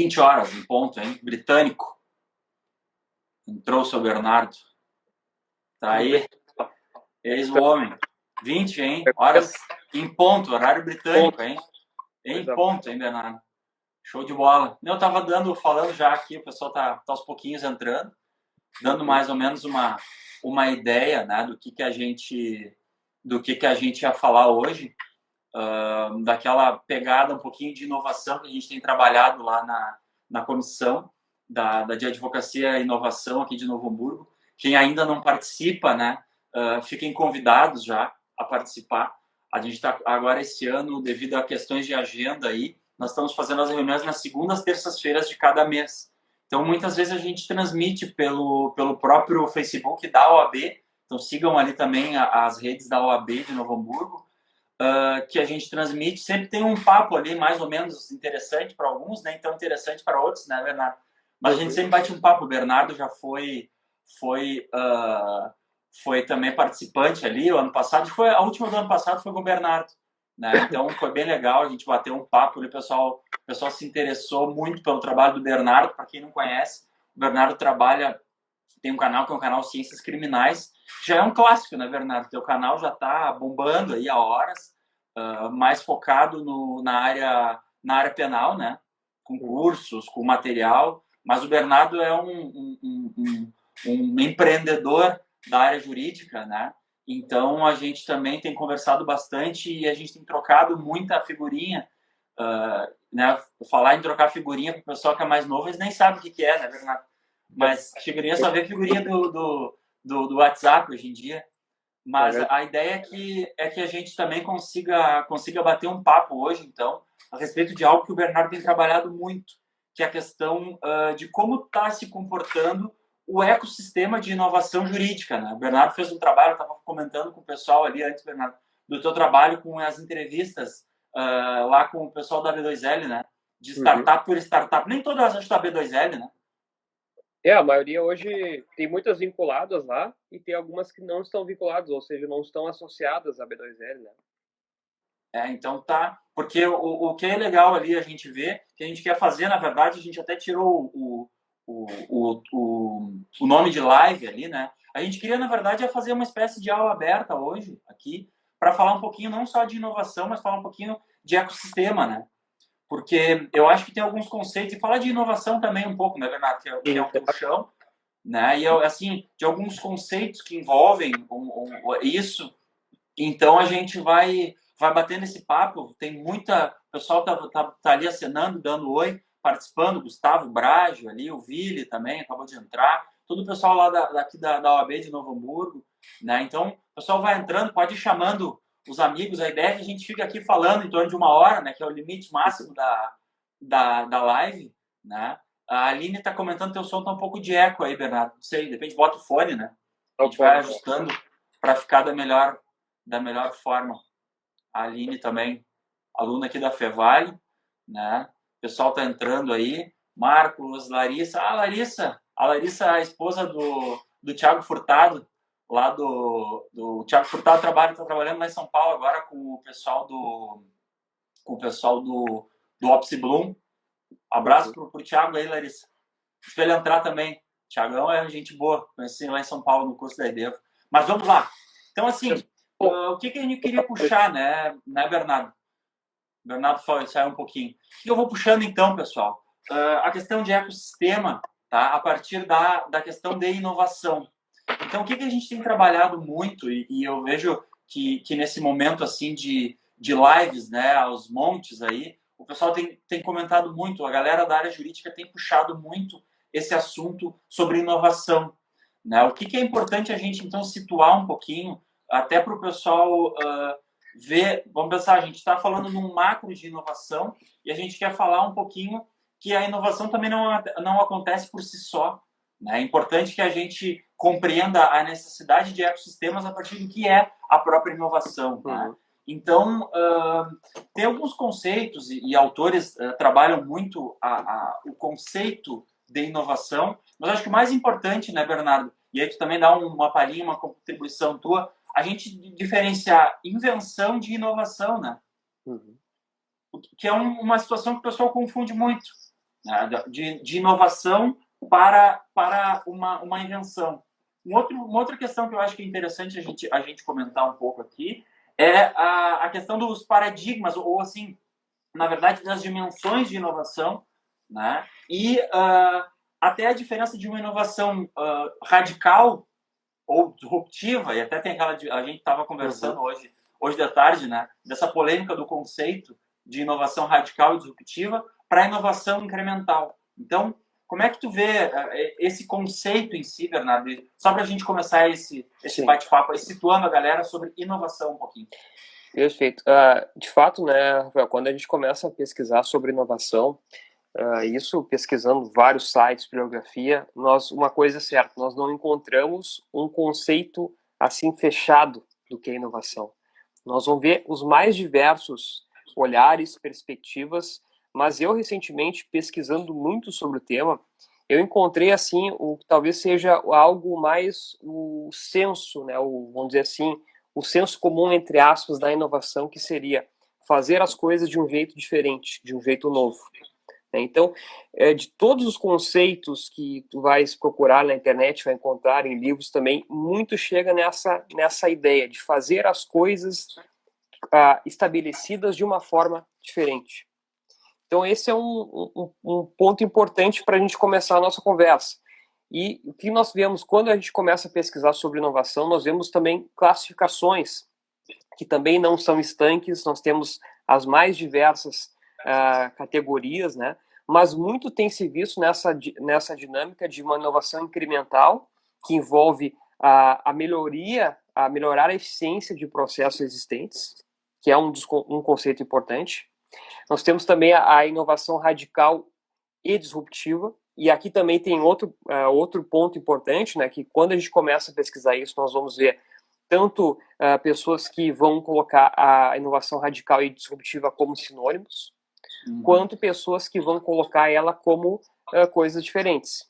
20 horas em ponto, hein? Britânico. Entrou o seu Bernardo. Tá aí. Eis o homem. 20, hein? Horas em ponto, horário britânico, hein? Em ponto, hein, Bernardo? Show de bola. Eu tava falando já aqui, o pessoal tá aos pouquinhos entrando, dando mais ou menos uma ideia, né, do que a gente ia falar hoje, daquela pegada um pouquinho de inovação que a gente tem trabalhado lá na comissão de advocacia e inovação aqui de Novo Hamburgo. Quem ainda não participa, né, fiquem convidados já a participar. A gente está agora esse ano, devido a questões de agenda aí, nós estamos fazendo as reuniões nas segundas, terças-feiras de cada mês. Então, muitas vezes a gente transmite pelo próprio Facebook da OAB. Então, sigam ali também as redes da OAB de Novo Hamburgo, que a gente transmite. Sempre tem um papo ali, mais ou menos interessante para alguns, nem tão interessante para outros, né, Bernardo? Mas a gente sempre bate um papo. O Bernardo já foi também participante ali o ano passado. A última do ano passado foi com o Bernardo, né? Então foi bem legal, a gente bateu um papo ali, o pessoal se interessou muito pelo trabalho do Bernardo. Para quem não conhece, o Bernardo tem um canal que é um canal Ciências Criminais. Já é um clássico, né, Bernardo? Teu canal já está bombando aí há horas, mais focado na área penal, né? Com cursos, com material. Mas o Bernardo é um empreendedor da área jurídica, né? Então a gente também tem conversado bastante e a gente tem trocado muita figurinha, né? Falar em trocar figurinha para o pessoal que é mais novo, eles nem sabem o que é, né, Bernardo? Mas figurinha só vê figurinha do WhatsApp hoje em dia. Mas a ideia é que a gente também consiga bater um papo hoje, então, a respeito de algo que o Bernardo tem trabalhado muito, que é a questão de como está se comportando o ecossistema de inovação jurídica, né? O Bernardo fez um trabalho, eu estava comentando com o pessoal ali antes, Bernardo, do teu trabalho com as entrevistas lá com o pessoal da B2L, né? De startup por startup. Nem todas as da B2L, né? A maioria hoje tem muitas vinculadas lá e tem algumas que não estão vinculadas, ou seja, não estão associadas à B2L, né? Então tá, porque o que é legal ali a gente vê, que a gente quer fazer, na verdade, a gente até tirou o nome de live ali, né? A gente queria, na verdade, fazer uma espécie de aula aberta hoje, aqui, para falar um pouquinho não só de inovação, mas falar um pouquinho de ecossistema, né? Porque eu acho que tem alguns conceitos, e falar de inovação também um pouco, né, Bernardo? Que é um teu chão, né? E, assim, de alguns conceitos que envolvem isso. Então, a gente vai batendo esse papo. Tem muita... O pessoal tá ali acenando, dando oi, participando. Gustavo Brajo ali, o Vili também acabou de entrar. Todo o pessoal lá daqui da OAB de Novo Hamburgo, né? Então, o pessoal vai entrando, pode ir chamando os amigos. A ideia é que a gente fica aqui falando em torno de 1 hora, né? Que é o limite máximo da live, né? A Aline está comentando que teu som está um pouco de eco aí, Bernardo. Não sei, de repente bota o fone, né? A gente vai ajustando para ficar da melhor forma. A Aline também, aluna aqui da Fevale, né? O pessoal está entrando aí. Marcos, Larissa. Larissa! A Larissa é a esposa do Thiago Furtado, lá do Thiago Furtado está trabalhando lá em São Paulo agora com o pessoal do Opsi Bloom. Abraço pro Thiago aí, Larissa. Espera ele entrar também. Thiagão é gente boa, conheci lá em São Paulo no curso da EDEVO. Mas vamos lá. Então, assim, o que a gente queria puxar, né Bernardo? Bernardo saiu um pouquinho. E eu vou puxando então, pessoal, a questão de ecossistema, tá? A partir da questão de inovação. Então, o que a gente tem trabalhado muito, e eu vejo que nesse momento assim de lives, né, aos montes aí, o pessoal tem comentado muito, a galera da área jurídica tem puxado muito esse assunto sobre inovação, né? O que é importante a gente, então, situar um pouquinho, até para o pessoal ver, vamos pensar, a gente está falando num macro de inovação e a gente quer falar um pouquinho que a inovação também não acontece por si só, né? É importante que a gente compreenda a necessidade de ecossistemas a partir do que é a própria inovação, né? Então, tem alguns conceitos e autores trabalham muito o conceito de inovação, mas acho que o mais importante, né, Bernardo, e aí tu também dá uma palhinha, uma contribuição tua, a gente diferenciar invenção de inovação, né? Que é uma situação que o pessoal confunde muito. né, de inovação para uma invenção. Uma outra questão que eu acho que é interessante a gente comentar um pouco aqui é a questão dos paradigmas, ou assim, na verdade, das dimensões de inovação, né? E até a diferença de uma inovação radical ou disruptiva, e até tem aquela... A gente estava conversando hoje de tarde, né? Dessa polêmica do conceito de inovação radical e disruptiva para inovação incremental. Então, como é que tu vê esse conceito em si, Bernardo? Só para a gente começar esse bate-papo aí, situando a galera sobre inovação um pouquinho. Perfeito. De fato, né, Rafael, quando a gente começa a pesquisar sobre inovação, isso pesquisando vários sites, bibliografia, uma coisa é certa, nós não encontramos um conceito assim fechado do que é inovação. Nós vamos ver os mais diversos olhares, perspectivas, mas eu recentemente, pesquisando muito sobre o tema, eu encontrei assim o que talvez seja algo mais o senso, né, vamos dizer assim, o senso comum, entre aspas, da inovação, que seria fazer as coisas de um jeito diferente, de um jeito novo. Então, de todos os conceitos que tu vais procurar na internet, vai encontrar em livros também, muito chega nessa ideia de fazer as coisas estabelecidas de uma forma diferente. Então, esse é um ponto importante para a gente começar a nossa conversa. E o que nós vemos quando a gente começa a pesquisar sobre inovação, nós vemos também classificações que também não são estanques, nós temos as mais diversas categorias, né? Mas muito tem se visto nessa dinâmica de uma inovação incremental que envolve melhorar a eficiência de processos existentes, que é um conceito importante. Nós temos também a inovação radical e disruptiva, e aqui também tem outro ponto importante, né, que quando a gente começa a pesquisar isso, nós vamos ver tanto pessoas que vão colocar a inovação radical e disruptiva como sinônimos, quanto pessoas que vão colocar ela como coisas diferentes.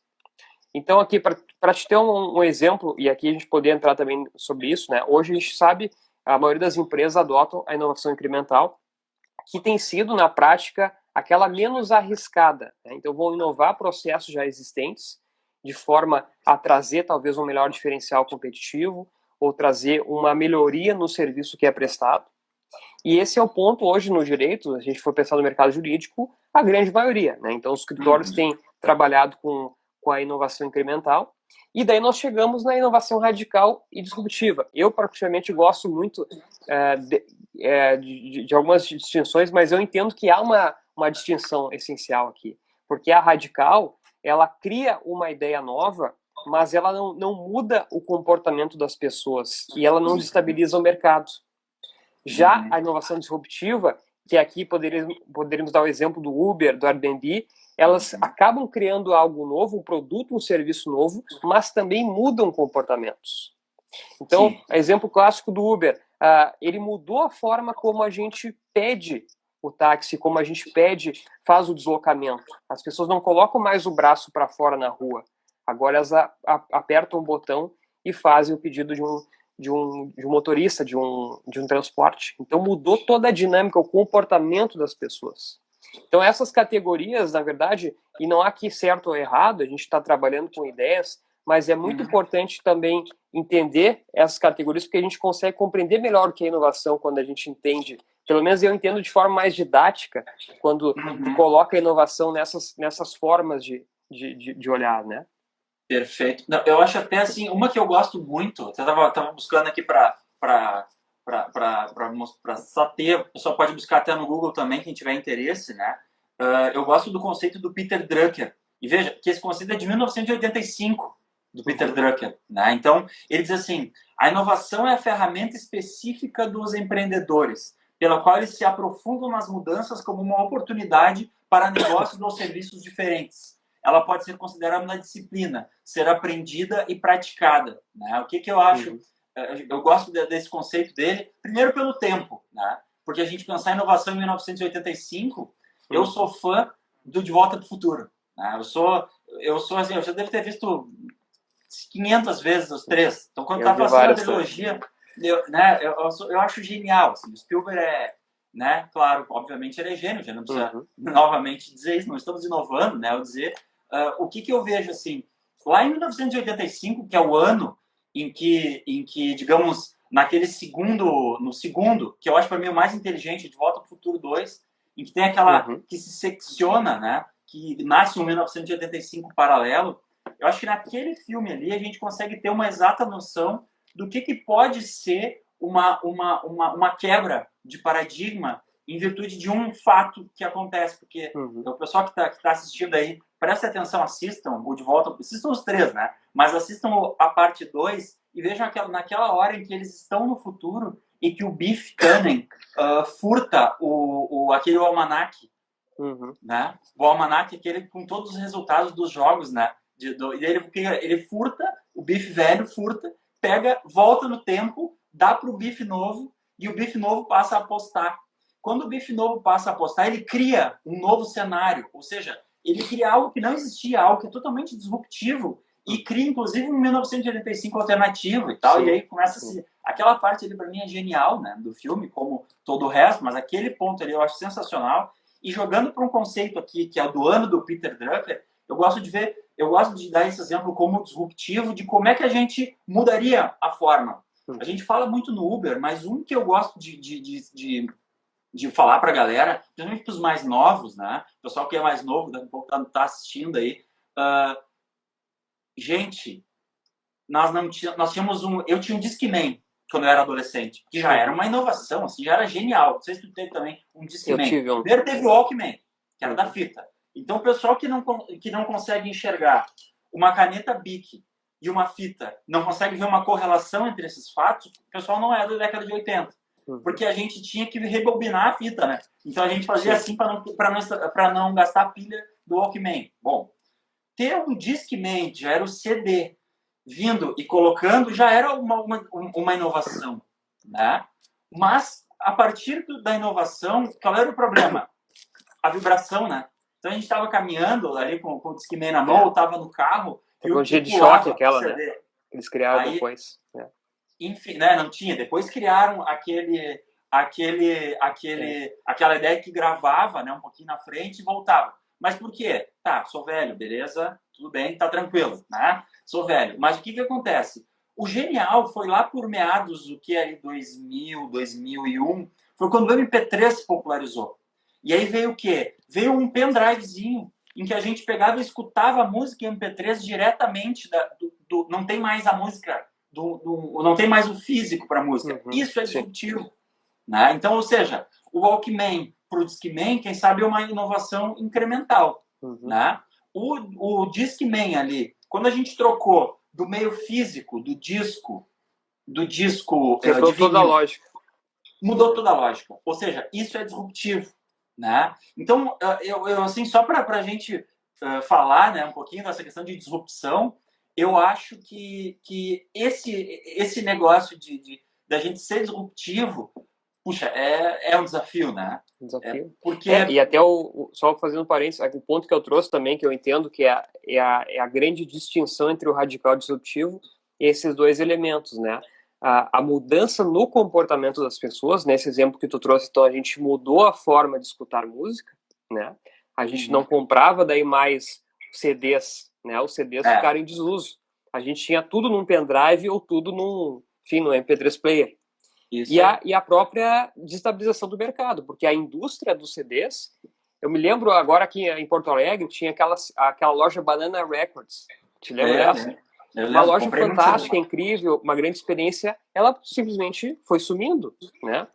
Então, aqui, para te ter um exemplo, e aqui a gente poder entrar também sobre isso, né, hoje a gente sabe, a maioria das empresas adotam a inovação incremental, que tem sido, na prática, aquela menos arriscada, né? Então, vão inovar processos já existentes, de forma a trazer, talvez, um melhor diferencial competitivo, ou trazer uma melhoria no serviço que é prestado. E esse é o ponto hoje no direito, se a gente for pensar no mercado jurídico, a grande maioria, né? Então, os escritórios têm trabalhado com a inovação incremental, e daí nós chegamos na inovação radical e disruptiva. Eu, particularmente, gosto muito de algumas distinções, mas eu entendo que há uma distinção essencial aqui, porque a radical, ela cria uma ideia nova, mas ela não muda o comportamento das pessoas, e ela não desestabiliza o mercado. Já a inovação disruptiva, que aqui poderíamos dar o exemplo do Uber, do Airbnb, elas acabam criando algo novo, um produto, um serviço novo, mas também mudam comportamentos. Então, exemplo clássico do Uber, ele mudou a forma como a gente pede o táxi, como a gente faz o deslocamento. As pessoas não colocam mais o braço para fora na rua. Agora elas apertam o botão e fazem o pedido de um motorista, de um transporte. Então mudou toda a dinâmica, o comportamento das pessoas. Então essas categorias, na verdade, e não há aqui certo ou errado, a gente está trabalhando com ideias, mas é muito importante também entender essas categorias, porque a gente consegue compreender melhor o que é inovação quando a gente entende. Pelo menos eu entendo de forma mais didática, quando tu coloca a inovação nessas formas de olhar, né? Perfeito. Não, eu acho até assim, uma que eu gosto muito, eu estava buscando aqui para só ter, o pessoal pode buscar até no Google também, quem tiver interesse, né? Eu gosto do conceito do Peter Drucker. E veja, que esse conceito é de 1985, do Peter Drucker, né? Então, ele diz assim, a inovação é a ferramenta específica dos empreendedores, pela qual eles se aprofundam nas mudanças como uma oportunidade para negócios ou serviços diferentes. Ela pode ser considerada uma disciplina, ser aprendida e praticada, né? O que eu acho? Eu gosto desse conceito dele, primeiro pelo tempo, né? Porque a gente pensar em inovação em 1985, eu sou fã do De Volta para o Futuro, né? Eu sou assim, eu já devo ter visto 500 vezes os três. Então, quando tá passando a trilogia, eu acho genial. Assim, o Spielberg né? Claro, obviamente ele é gênio, já não precisa novamente dizer isso, não estamos inovando, né? Eu dizer, o que eu vejo assim, lá em 1985, que é o ano em que digamos, naquele no segundo, que eu acho para mim o mais inteligente, De Volta para o Futuro 2, em que tem aquela que se secciona, né? Que nasce um 1985 paralelo. Eu acho que naquele filme ali a gente consegue ter uma exata noção do que pode ser uma quebra de paradigma em virtude de um fato que acontece. Porque o pessoal que tá assistindo aí, preste atenção, assistam o De Volta, assistam os três, né? Mas assistam a parte 2 e vejam naquela hora em que eles estão no futuro e que o Biff Tannen furta aquele almanaque, né? O almanaque aquele com todos os resultados dos jogos, né? E ele furta, o Biff velho furta, pega, volta no tempo, dá pro Biff novo e o Biff novo passa a apostar. Quando o Biff novo passa a apostar, ele cria um novo cenário, ou seja, ele cria algo que não existia, algo que é totalmente disruptivo e cria, inclusive, um 1985 alternativo e tal. Sim. E aí começa assim, aquela parte ali, para mim, é genial, né, do filme, como todo o resto, mas aquele ponto ali eu acho sensacional. E jogando para um conceito aqui, que é o do ano do Peter Drucker, eu gosto de dar esse exemplo como disruptivo de como é que a gente mudaria a forma. A gente fala muito no Uber, mas um que eu gosto de falar para a galera, principalmente para os mais novos, né? O pessoal que é mais novo, daqui a pouco tá assistindo aí. Gente, nós tínhamos eu tinha um Discman quando eu era adolescente, que já era uma inovação, assim, já era genial. Não sei se tu teve também um Discman. Primeiro teve o Walkman, que era da fita. Então, o pessoal que não consegue enxergar uma caneta Bic e uma fita, não consegue ver uma correlação entre esses fatos, o pessoal não é da década de 80. Porque a gente tinha que rebobinar a fita, né? Então, a gente fazia assim para não gastar a pilha do Walkman. Bom, ter um Discman, já era o CD, vindo e colocando, já era uma inovação, né? Mas, a partir da inovação, qual era o problema? A vibração, né? Então a gente estava caminhando ali com o Discman na mão, ou estava no carro. Tecnologia de choque, aquela, né? Eles criaram aí, depois. Enfim, né? Não tinha. Depois criaram aquela ideia que gravava, né? Um pouquinho na frente e voltava. Mas por quê? Tá, sou velho, beleza, tudo bem, tá tranquilo, né? Sou velho. Mas o que acontece? O genial foi lá por meados do que ali 2000, 2001, foi quando o MP3 se popularizou. E aí veio o quê? Veio um pendrivezinho em que a gente pegava e escutava a música em MP3 diretamente não tem mais a música, não tem mais o físico para a música. Isso é disruptivo. Né? Então, ou seja, o Walkman para o Discman, quem sabe é uma inovação incremental. Né? O Discman ali, quando a gente trocou do meio físico, do disco quebrou toda a lógica. Mudou toda a lógica. Ou seja, isso é disruptivo. Né? Então, eu assim, só para a gente falar, né, um pouquinho dessa questão de disrupção, eu acho que esse negócio da gente ser disruptivo, puxa, é um desafio, né? Um desafio. Porque... e até só fazendo um parênteses, o ponto que eu trouxe também, que eu entendo que é a grande distinção entre o radical e o disruptivo, e esses dois elementos, né? A mudança no comportamento das pessoas, nesse exemplo que tu trouxe, então a gente mudou a forma de escutar música, né? A gente não comprava daí mais CDs, né? Os CDs ficaram em desuso. A gente tinha tudo num pendrive ou tudo no MP3 player. Isso. E a própria destabilização do mercado, porque a indústria dos CDs, eu me lembro agora aqui em Porto Alegre, tinha aquela loja Banana Records. Te lembra dessa? Uma loja fantástica, incrível, uma grande experiência, ela simplesmente foi sumindo, né?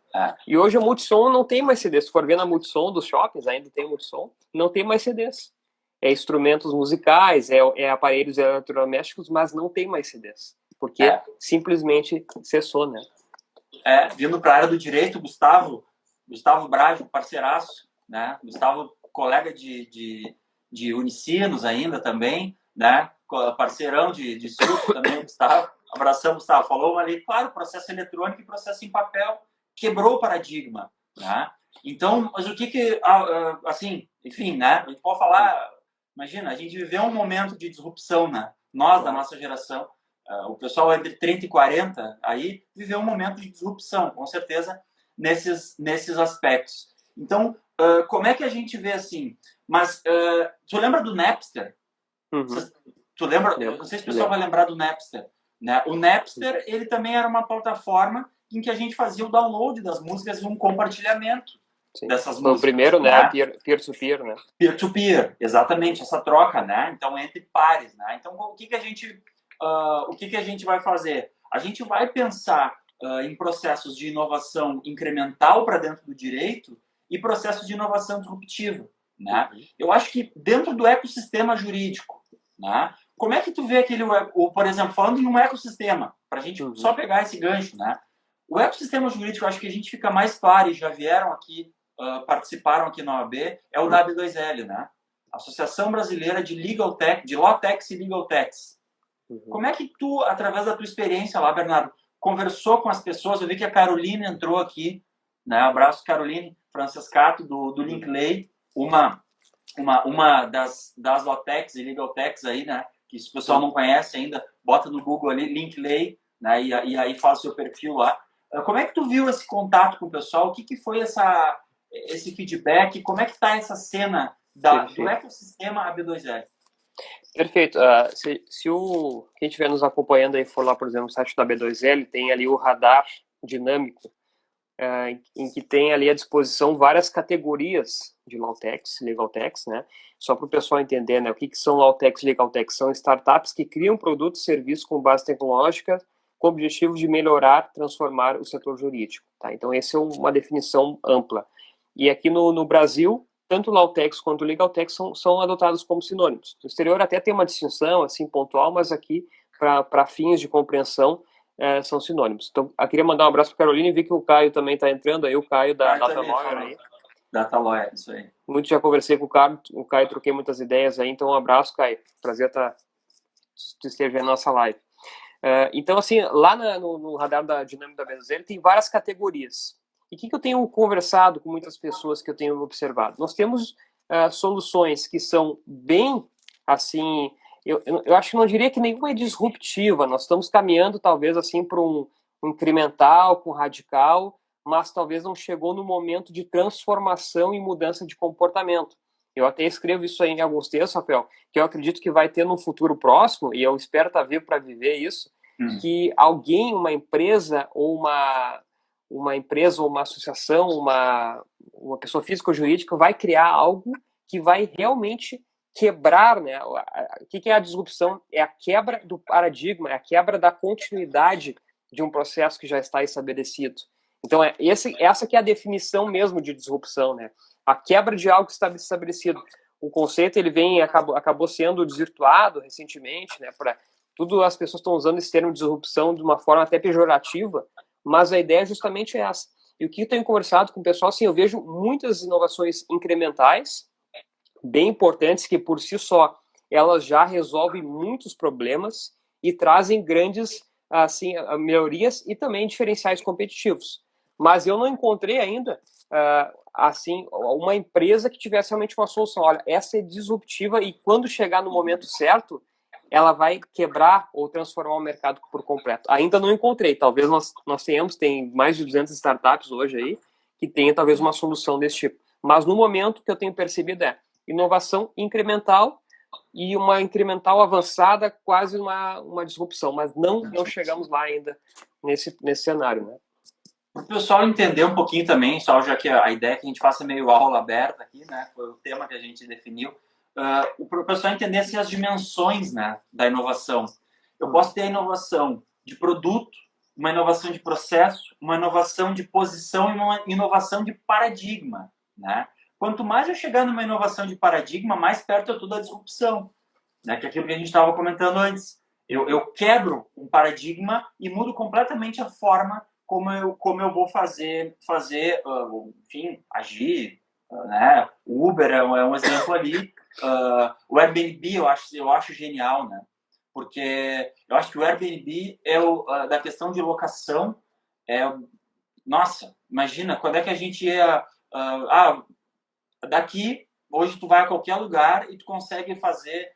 E hoje a Multissom não tem mais CDs. Se for ver na Multissom dos shoppings, ainda tem Multissom, não tem mais CDs. É instrumentos musicais, é aparelhos eletrodomésticos, mas não tem mais CDs. Porque simplesmente cessou, né? Vindo para a área do direito, Gustavo Braga, parceiraço, né? Gustavo, colega de Unicinos ainda também, né? Parceirão de estudo também, Gustavo. Abração, Gustavo. Falou ali, claro, processo eletrônico e processo em papel quebrou o paradigma, né? Então, mas o que assim, enfim, né? A gente pode falar, imagina, a gente viveu um momento de disrupção, né? Nós, da nossa geração, o pessoal entre 30 e 40, aí viveu um momento de disrupção, com certeza, nesses aspectos. Então, como é que a gente vê assim? Mas tu lembra do Napster? Tu lembra? Eu não sei se o pessoal vai lembrar do Napster. Né? O Napster, ele também era uma plataforma em que a gente fazia o download das músicas e um compartilhamento dessas músicas. O primeiro, né? Peer-to-peer, né? Peer-to-peer, exatamente, essa troca, né? Então, entre pares, né? Então, o que a gente vai fazer? A gente vai pensar em processos de inovação incremental para dentro do direito e processos de inovação disruptiva, né? Eu acho que dentro do ecossistema jurídico, né? Como é que tu vê por exemplo, falando em um ecossistema, para a gente só pegar esse gancho, né? O ecossistema jurídico, eu acho que a gente fica mais claro, e já vieram aqui, participaram aqui na OAB, é o W2L, né? Associação Brasileira de Legal Tech, de Law Techs e Legal Techs. Como é que tu, através da tua experiência lá, Bernardo, conversou com as pessoas? Eu vi que a Caroline entrou aqui, né? Abraço, Caroline Francescato, do Linkley, uma das Law Techs e Legal Techs aí, né? Que se o pessoal não conhece ainda, bota no Google ali, Linkley, né? E aí faz o seu perfil lá. Como é que tu viu esse contato com o pessoal? O que que foi esse feedback? Como é que está essa cena do ecossistema AB2L? Perfeito. Se quem estiver nos acompanhando aí for lá, por exemplo, no site da B2L, tem ali o radar dinâmico, em que tem ali à disposição várias categorias de Lawtechs, Legal Techs, né? Só para o pessoal entender, né? O que são Lawtechs e Legal Techs? São startups que criam produtos e serviços com base tecnológica com o objetivo de melhorar, transformar o setor jurídico, tá? Então, essa é uma definição ampla. E aqui no Brasil, tanto o Lawtechs quanto o Legal Techs são adotados como sinônimos. No exterior até tem uma distinção, assim, pontual, mas aqui, para fins de compreensão, são sinônimos. Então, eu queria mandar um abraço para a Carolina e vi que o Caio também está entrando aí, o Caio da Data Lawyer aí. Data Lawyer, isso aí. Muito já conversei com o Caio, troquei muitas ideias aí, então um abraço, Caio. Prazer tu esteja aí na nossa live. Então, assim, lá no radar da Dinâmica da BZL tem várias categorias. E o que eu tenho conversado com muitas pessoas que eu tenho observado? Nós temos soluções que são bem, assim, eu acho que não diria que nenhuma é disruptiva, nós estamos caminhando talvez assim para um incremental, com radical, mas talvez não chegou no momento de transformação e mudança de comportamento. Eu até escrevo isso aí em alguns textos, Rafael, que eu acredito que vai ter no futuro próximo, e eu espero estar vivo para viver isso, que alguém, uma empresa ou uma associação, uma pessoa física ou jurídica vai criar algo que vai realmente quebrar, né? O que é a disrupção? É a quebra do paradigma, é a quebra da continuidade de um processo que já está estabelecido. Então, essa que é a definição mesmo de disrupção, né? A quebra de algo que está estabelecido. O conceito ele acabou sendo desvirtuado recentemente, né? Tudo as pessoas estão usando esse termo de disrupção de uma forma até pejorativa, mas a ideia é justamente essa. E o que eu tenho conversado com o pessoal, assim, eu vejo muitas inovações incrementais, bem importantes, que por si só elas já resolvem muitos problemas e trazem grandes assim, melhorias e também diferenciais competitivos. Mas eu não encontrei ainda assim, uma empresa que tivesse realmente uma solução. Olha, essa é disruptiva e quando chegar no momento certo, ela vai quebrar ou transformar o mercado por completo. Ainda não encontrei. Talvez nós tenhamos, tem mais de 200 startups hoje aí, que tenha talvez uma solução desse tipo. Mas no momento que eu tenho percebido é inovação incremental e uma incremental avançada, quase uma disrupção. Mas não chegamos lá ainda nesse cenário, né? Para o pessoal entender um pouquinho também, só já que a ideia é que a gente faça meio aula aberta aqui, né? Foi o tema que a gente definiu. Para o pessoal entender assim, as dimensões, né, da inovação. Eu posso ter a inovação de produto, uma inovação de processo, uma inovação de posição e uma inovação de paradigma, né? Quanto mais eu chegar numa inovação de paradigma, mais perto eu estou da disrupção, né? Que é aquilo que a gente estava comentando antes. Eu quebro um paradigma e mudo completamente a forma como eu vou fazer, enfim, agir, né? O Uber é um exemplo ali. O Airbnb eu acho genial, né? Porque eu acho que o Airbnb da questão de locação nossa, imagina quando é que a gente ia daqui hoje tu vai a qualquer lugar e tu consegue fazer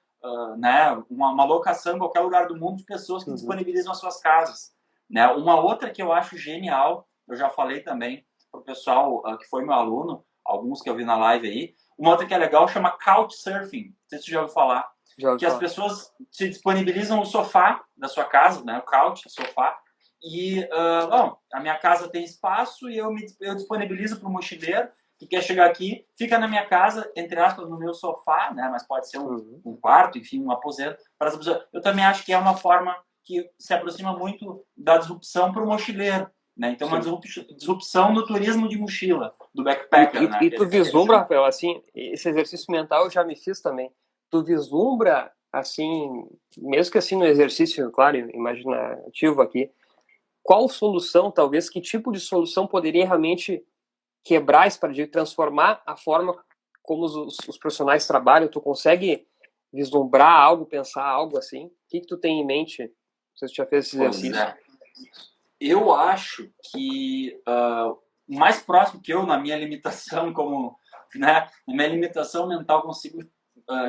né, uma locação em qualquer lugar do mundo de pessoas que disponibilizam as suas casas, né? Uma outra que eu acho genial, eu já falei também pro pessoal que foi meu aluno, alguns que eu vi na live aí. Uma outra que é legal chama Couchsurfing. Não sei se você já ouviu falar. Que as pessoas se disponibilizam o sofá da sua casa, né? O couch, o sofá. E, bom, a minha casa tem espaço e eu disponibilizo para o mochileiro que quer chegar aqui, fica na minha casa, entre aspas, no meu sofá, né? Mas pode ser um quarto, enfim, um aposento. Para as pessoas. Eu também acho que é uma forma que se aproxima muito da disrupção para o mochileiro. Né? Então, uma disrupção no turismo de mochila, do backpacker. Né? E tu vislumbra, Rafael, assim, esse exercício mental eu já me fiz também. Tu vislumbra, assim, mesmo que assim no exercício, claro, imaginativo aqui, qual solução, talvez, que tipo de solução poderia realmente quebrar esse paradigma, transformar a forma como os profissionais trabalham? Tu consegue vislumbrar algo, pensar algo assim? O que tu tem em mente? Você já fez esse exercício? Eu acho que o mais próximo que eu, na minha limitação, na minha limitação mental, consigo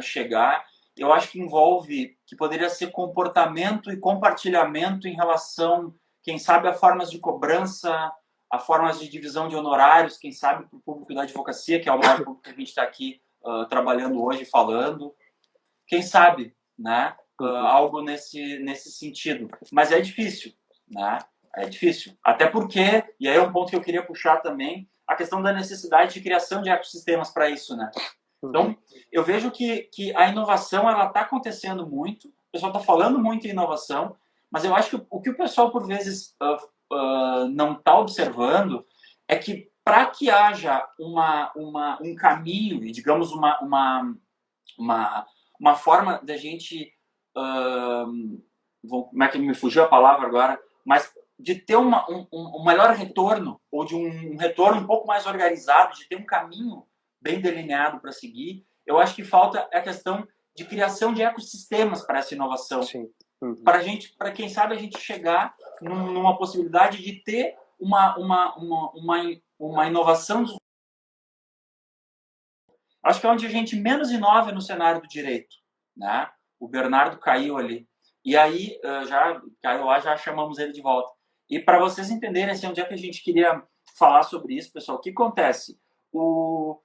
chegar, eu acho que envolve, que poderia ser comportamento e compartilhamento em relação, quem sabe, a formas de cobrança, a formas de divisão de honorários, quem sabe, para o público da advocacia, que é o maior público que a gente está aqui trabalhando hoje, falando. Quem sabe, né? Algo nesse sentido. Mas é difícil, né? É difícil. Até porque, e aí é um ponto que eu queria puxar também, a questão da necessidade de criação de ecossistemas para isso, né? Então, eu vejo que a inovação ela está acontecendo muito, o pessoal está falando muito em inovação, mas eu acho que o que o pessoal, por vezes, não está observando é que para que haja um caminho e, digamos, uma forma da gente... como é que me fugiu a palavra agora? Mas de ter um melhor retorno, ou de um retorno um pouco mais organizado, de ter um caminho bem delineado para seguir, eu acho que falta a questão de criação de ecossistemas para essa inovação. Sim. Para quem sabe a gente chegar numa possibilidade de ter uma inovação. Acho que é onde a gente menos inova no cenário do direito, né? O Bernardo caiu ali. E aí, já caiu lá, já chamamos ele de volta. E para vocês entenderem assim, onde é que a gente queria falar sobre isso, pessoal, o que acontece? O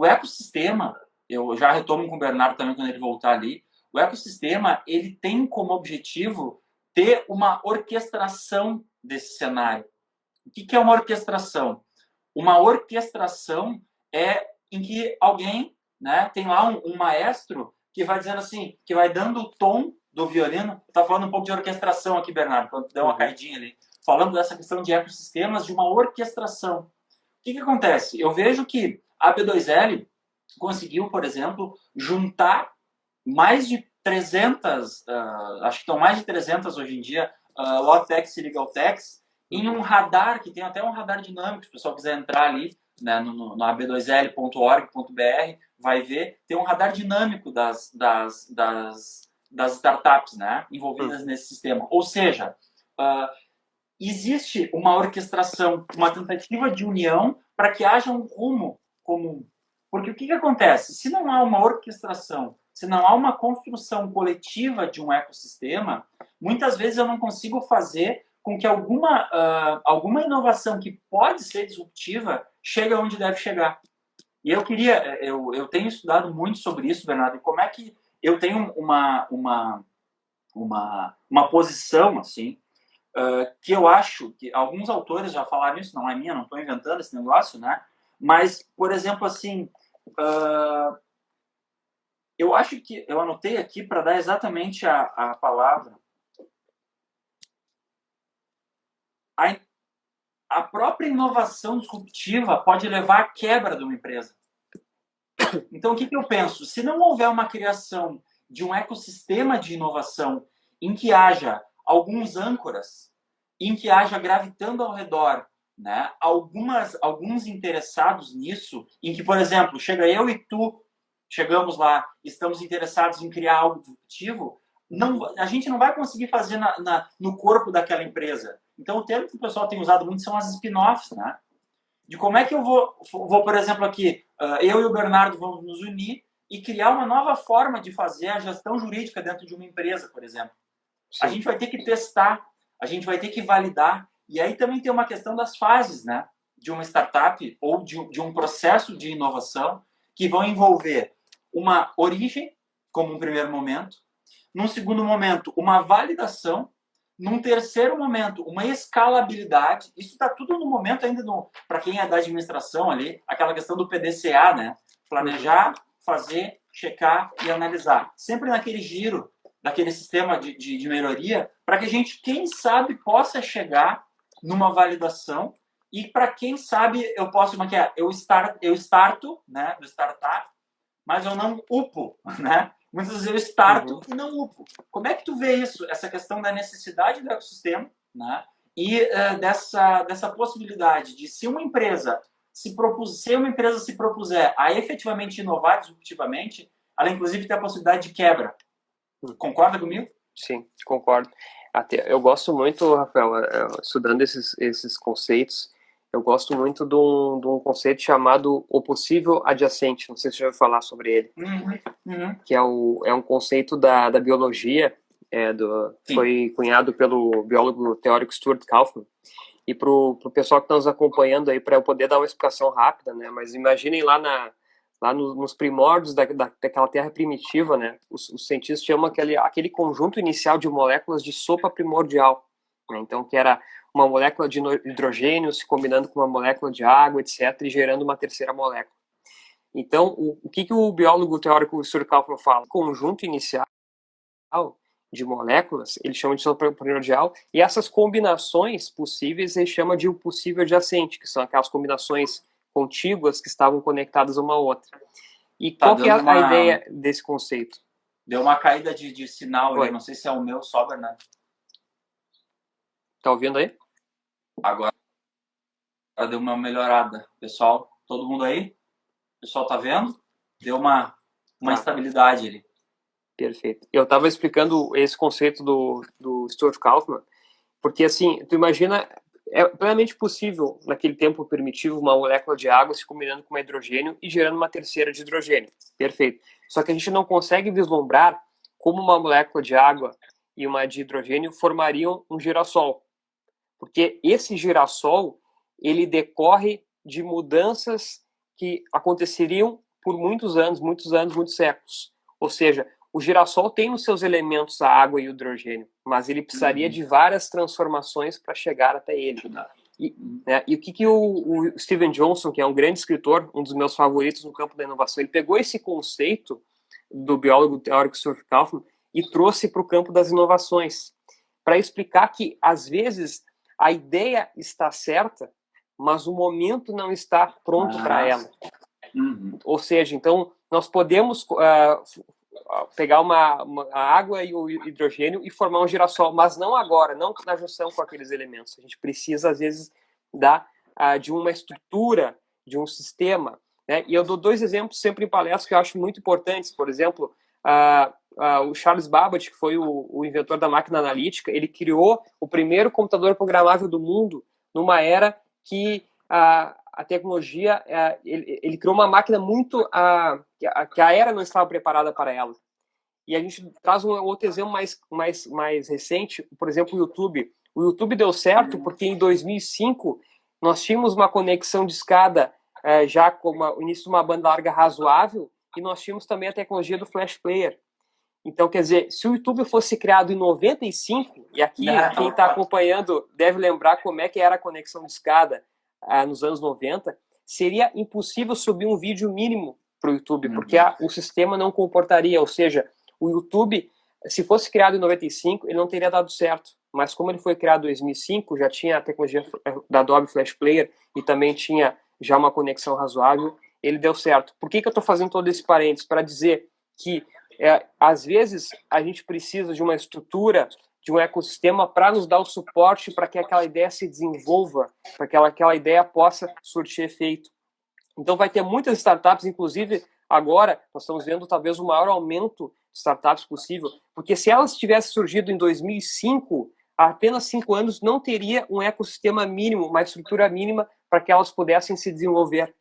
ecossistema, eu já retomo com o Bernardo também quando ele voltar ali, o ecossistema, ele tem como objetivo ter uma orquestração desse cenário. O que é uma orquestração? Uma orquestração é em que alguém, né, tem lá um maestro que vai dizendo assim, que vai dando o tom do violino. Tá falando um pouco de orquestração aqui, Bernardo, quando deu uma caidinha ali. Falando dessa questão de ecossistemas, de uma orquestração. O que acontece? Eu vejo que a B2L conseguiu, por exemplo, juntar mais de 300, acho que estão mais de 300 hoje em dia, Lawtex e Legaltex, em um radar, que tem até um radar dinâmico, se o pessoal quiser entrar ali, né, no ab2l.org.br, vai ver, tem um radar dinâmico das startups, né, envolvidas nesse sistema. Ou seja, existe uma orquestração, uma tentativa de união para que haja um rumo comum. Porque o que acontece? Se não há uma orquestração, se não há uma construção coletiva de um ecossistema, muitas vezes eu não consigo fazer com que alguma inovação que pode ser disruptiva chegue onde deve chegar. E eu tenho estudado muito sobre isso, Bernardo, e como é que eu tenho uma posição, assim, que eu acho que alguns autores já falaram isso, não é minha, não estou inventando esse negócio, né? Mas, por exemplo, assim, eu acho que eu anotei aqui para dar exatamente a palavra. A própria inovação disruptiva pode levar à quebra de uma empresa. Então, o que eu penso? Se não houver uma criação de um ecossistema de inovação em que haja alguns âncoras, em que haja gravitando ao redor, né, alguns interessados nisso, em que, por exemplo, chega eu e tu, chegamos lá, estamos interessados em criar algo disruptivo, a gente não vai conseguir fazer no corpo daquela empresa. Então, o termo que o pessoal tem usado muito são as spin-offs, né? De como é que eu vou, por exemplo, aqui, eu e o Bernardo vamos nos unir e criar uma nova forma de fazer a gestão jurídica dentro de uma empresa, por exemplo. Sim. A gente vai ter que testar, a gente vai ter que validar, e aí também tem uma questão das fases, né? de uma startup ou de um processo de inovação que vão envolver uma origem, como um primeiro momento, num segundo momento, uma validação, num terceiro momento, uma escalabilidade. Isso está tudo no momento ainda, para quem é da administração ali, aquela questão do PDCA, né? Planejar, fazer, checar e analisar. Sempre naquele giro, daquele sistema de melhoria, para que a gente, quem sabe, possa chegar numa validação e para quem sabe eu posso, como é que é? Eu starto, né, do startup, mas eu não upo, né? Muitas vezes eu starto e não upo. Como é que tu vê isso? Essa questão da necessidade do ecossistema, né? E dessa possibilidade de se uma empresa se propuser a efetivamente inovar disruptivamente, ela inclusive tem a possibilidade de quebra. Concorda comigo? Sim, concordo. Até, eu gosto muito, Rafael, estudando esses conceitos, eu gosto muito de um conceito chamado o possível adjacente, não sei se você já ouviu falar sobre ele, que é um conceito da biologia, foi cunhado pelo biólogo teórico Stuart Kauffman, e para o pessoal que está nos acompanhando aí, para eu poder dar uma explicação rápida, né, mas imaginem lá nos primórdios daquela terra primitiva, né, os cientistas chamam aquele conjunto inicial de moléculas de sopa primordial, né, então que era uma molécula de hidrogênio se combinando com uma molécula de água, etc., e gerando uma terceira molécula. Então, o que o biólogo teórico Stuart Kauffman fala? Conjunto inicial de moléculas, ele chama de sopa primordial, e essas combinações possíveis ele chama de o possível adjacente, que são aquelas combinações contíguas que estavam conectadas uma à outra. E qual que é a ideia desse conceito? Deu uma caída de sinal, eu não sei se é o meu só, Bernardo. Tá ouvindo aí? Agora deu uma melhorada. Pessoal, todo mundo aí? O pessoal tá vendo? Deu uma estabilidade ali. Perfeito. Eu estava explicando esse conceito do Stuart Kauffman, porque assim, tu imagina, é plenamente possível, naquele tempo primitivo, uma molécula de água se combinando com um hidrogênio e gerando uma terceira de hidrogênio. Perfeito. Só que a gente não consegue vislumbrar como uma molécula de água e uma de hidrogênio formariam um girassol. Porque esse girassol, ele decorre de mudanças que aconteceriam por muitos séculos. Ou seja, o girassol tem nos seus elementos a água e o hidrogênio, mas ele precisaria de várias transformações para chegar até ele. E o que o Steven Johnson, que é um grande escritor, um dos meus favoritos no campo da inovação, ele pegou esse conceito do biólogo teórico Stuart Kauffman e trouxe para o campo das inovações, para explicar que, às vezes, a ideia está certa, mas o momento não está pronto para ela. Ou seja, então, nós podemos pegar a água e o hidrogênio e formar um girassol, mas não agora, não na junção com aqueles elementos. A gente precisa, às vezes, de uma estrutura, de um sistema. Né? E eu dou 2 exemplos sempre em palestras que eu acho muito importantes. Por exemplo, o Charles Babbage, que foi o inventor da máquina analítica, ele criou o primeiro computador programável do mundo numa era que a tecnologia, ele criou uma máquina que a era não estava preparada para ela. E a gente traz um outro exemplo mais recente, por exemplo, o YouTube. O YouTube deu certo porque em 2005 nós tínhamos uma conexão de escada já com o início de uma banda larga razoável, e nós tínhamos também a tecnologia do Flash Player. Então, quer dizer, se o YouTube fosse criado em 95, e aqui quem está acompanhando deve lembrar como é que era a conexão de escada nos anos 90, seria impossível subir um vídeo mínimo para o YouTube, porque o sistema não comportaria. Ou seja, o YouTube, se fosse criado em 95, ele não teria dado certo. Mas como ele foi criado em 2005, já tinha a tecnologia da Adobe Flash Player e também tinha já uma conexão razoável, ele deu certo. Por que eu estou fazendo todo esse parênteses? Para dizer que, às vezes, a gente precisa de uma estrutura, de um ecossistema para nos dar o suporte para que aquela ideia se desenvolva, para que aquela ideia possa surtir efeito. Então vai ter muitas startups, inclusive agora nós estamos vendo talvez o maior aumento de startups possível, porque se elas tivessem surgido em 2005, há apenas 5 anos não teria um ecossistema mínimo, uma estrutura mínima para que elas pudessem se desenvolver.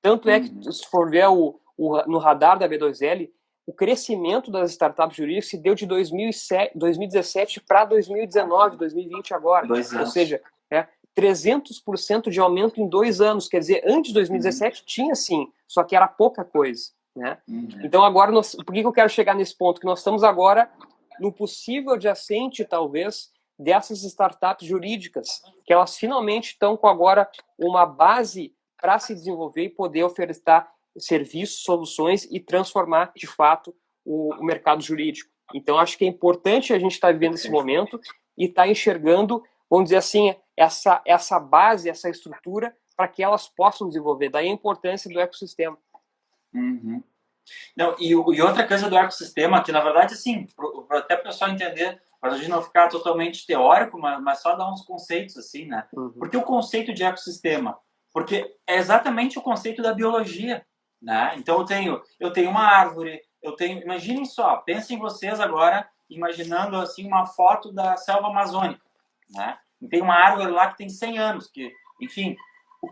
Tanto é que, se for ver no radar da B2L, o crescimento das startups jurídicas se deu de 2017 para 2019, 2020 agora. Ou seja, 300% de aumento em 2 anos. Quer dizer, antes de 2017 tinha sim, só que era pouca coisa, né? Então agora, por que eu quero chegar nesse ponto? Que nós estamos agora no possível adjacente, talvez, dessas startups jurídicas, que elas finalmente estão com agora uma base para se desenvolver e poder ofertar serviços, soluções e transformar, de fato, o mercado jurídico. Então, acho que é importante a gente estar vivendo esse momento e estar enxergando, vamos dizer assim, essa base, essa estrutura, para que elas possam desenvolver. Daí a importância do ecossistema. Não, e outra coisa do ecossistema, que na verdade, assim, até para o pessoal entender, para a gente não ficar totalmente teórico, mas só dar uns conceitos, assim, né? Porque o conceito de ecossistema? Porque é exatamente o conceito da biologia, né? Então eu tenho uma árvore, imaginem só, pensem vocês agora, imaginando assim uma foto da selva amazônica, né? E tem uma árvore lá que tem 100 anos, que, enfim,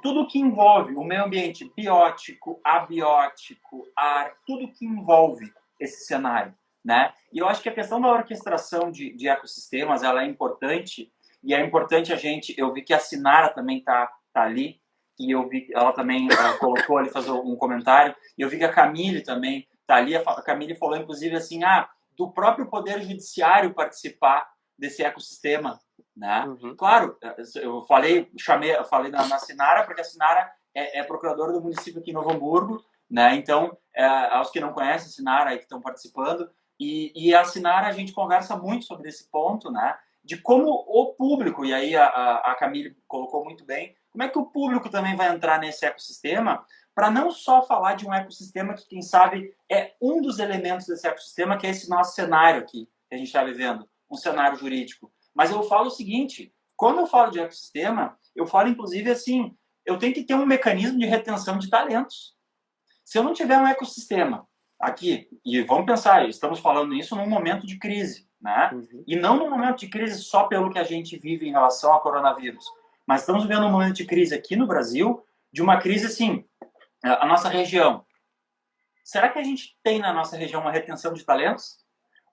tudo que envolve o meio ambiente biótico, abiótico, ar, tudo que envolve esse cenário, né? E eu acho que a questão da orquestração de ecossistemas, ela é importante, e é importante eu vi que a Sinara também tá ali, e eu vi que ela também colocou ali, fazer um comentário, e eu vi que a Camille também tá ali, a Camille falou inclusive assim, do próprio Poder Judiciário participar desse ecossistema, né? Claro, eu falei na Sinara, porque a Sinara é procuradora do município aqui em Novo Hamburgo, né? Então, aos que não conhecem a Sinara aí que estão participando, e a Sinara a gente conversa muito sobre esse ponto, né? De como o público, e aí a Camille colocou muito bem, como é que o público também vai entrar nesse ecossistema, para não só falar de um ecossistema que, quem sabe, é um dos elementos desse ecossistema, que é esse nosso cenário aqui, que a gente está vivendo, um cenário jurídico. Mas eu falo o seguinte, quando eu falo de ecossistema, eu falo inclusive assim, eu tenho que ter um mecanismo de retenção de talentos. Se eu não tiver um ecossistema aqui, e vamos pensar, estamos falando isso num momento de crise, né? E não num momento de crise só pelo que a gente vive em relação ao coronavírus, mas estamos vivendo um momento de crise aqui no Brasil, de uma crise assim, a nossa região. Será que a gente tem na nossa região uma retenção de talentos?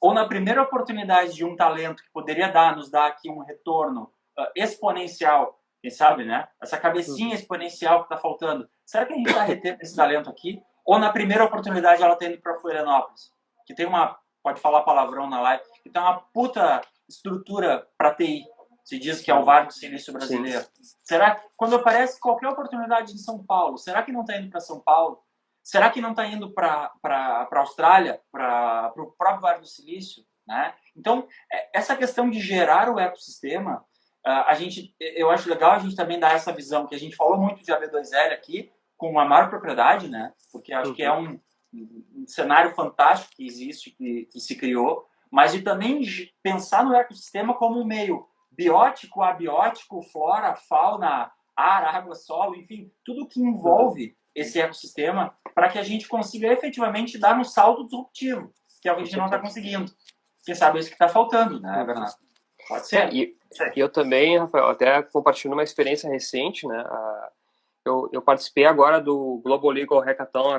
Ou na primeira oportunidade de um talento que poderia nos dar aqui um retorno exponencial, quem sabe, né? Essa cabecinha exponencial que está faltando. Será que a gente está retendo esse talento aqui? Ou na primeira oportunidade ela está indo para Florianópolis, que tem pode falar palavrão na live, que tem uma puta estrutura para TI. Se diz que é o Vale do Silício brasileiro. Será que, quando aparece qualquer oportunidade em São Paulo, será que não está indo para São Paulo? Será que não está indo para a Austrália, para o próprio Vale do Silício? Né? Então, essa questão de gerar o ecossistema, eu acho legal a gente também dar essa visão, que a gente falou muito de AB2L aqui, com uma maior propriedade, né? Porque acho que é um cenário fantástico que existe, que se criou, mas de também pensar no ecossistema como um meio biótico, abiótico, flora, fauna, ar, água, solo, enfim, tudo que envolve esse ecossistema, para que a gente consiga efetivamente dar um salto disruptivo, que é o que a gente não está conseguindo. Quem sabe é isso que está faltando, né, Bernardo? Pode ser. E eu também, Rafael, até compartilhando uma experiência recente, né? Eu participei agora do Global Legal Hackathon,